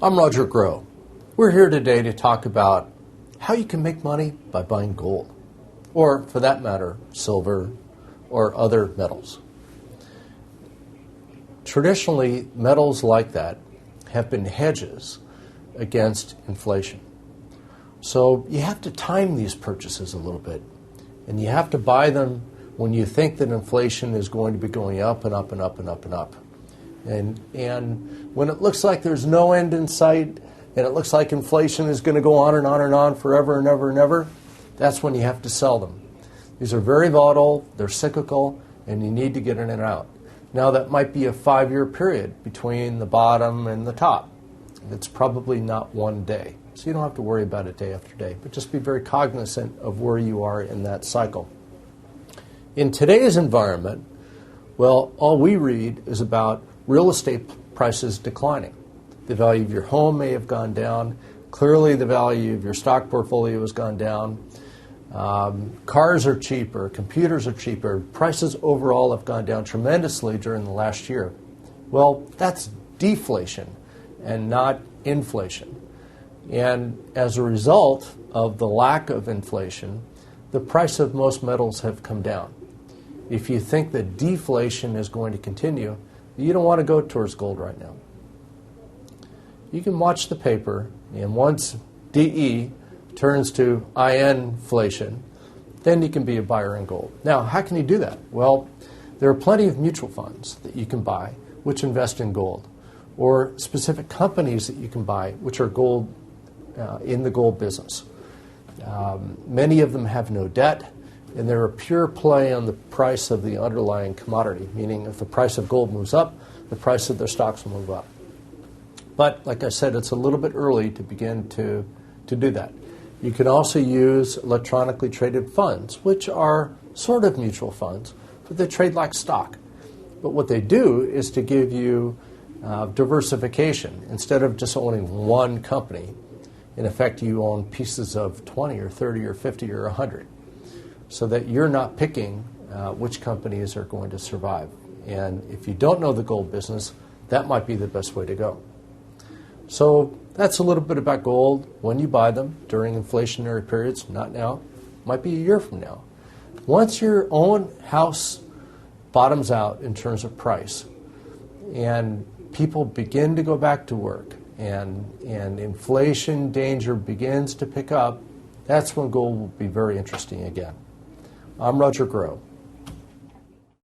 I'm Roger Groh. We're here today to talk about how you can make money by buying gold, or for that matter, silver or other metals. Traditionally, metals like that have been hedges against inflation. So you have to time these purchases a little bit, and you have to buy them when you think that inflation is going to be going up and up and up and up and up. And when it looks like there's no end in sight, and it looks like inflation is going to go on and on and on forever and ever and ever, that's when you have to sell them. These are very volatile, they're cyclical, and you need to get in and out. Now that might be a 5-year period between the bottom and the top. It's probably not one day. So you don't have to worry about it day after day, but just be very cognizant of where you are in that cycle. In today's environment, well, all we read is about real estate prices declining. The value of your home may have gone down. Clearly, the value of your stock portfolio has gone down. Cars are cheaper. Computers are cheaper. Prices overall have gone down tremendously during the last year. Well, that's deflation and not inflation. And as a result of the lack of inflation, the price of most metals have come down. If you think that deflation is going to continue, you don't want to go towards gold right now. You can watch the paper, and once DE turns to inflation, then you can be a buyer in gold. Now, how can you do that? Well, there are plenty of mutual funds that you can buy which invest in gold, or specific companies that you can buy which are gold in the gold business. Many of them have no debt, and they're a pure play on the price of the underlying commodity, meaning if the price of gold moves up, the price of their stocks will move up. But like I said, it's a little bit early to begin to do that. You can also use electronically traded funds, which are sort of mutual funds, but they trade like stock. But what they do is to give you diversification. Instead of just owning one company, in effect, you own pieces of 20 or 30 or 50 or 100, so that you're not picking which companies are going to survive. And if you don't know the gold business, that might be the best way to go. So that's a little bit about gold when you buy them during inflationary periods, not now, might be a year from now. Once your own house bottoms out in terms of price and people begin to go back to work and inflation danger begins to pick up, that's when gold will be very interesting again. I'm Roger Groh.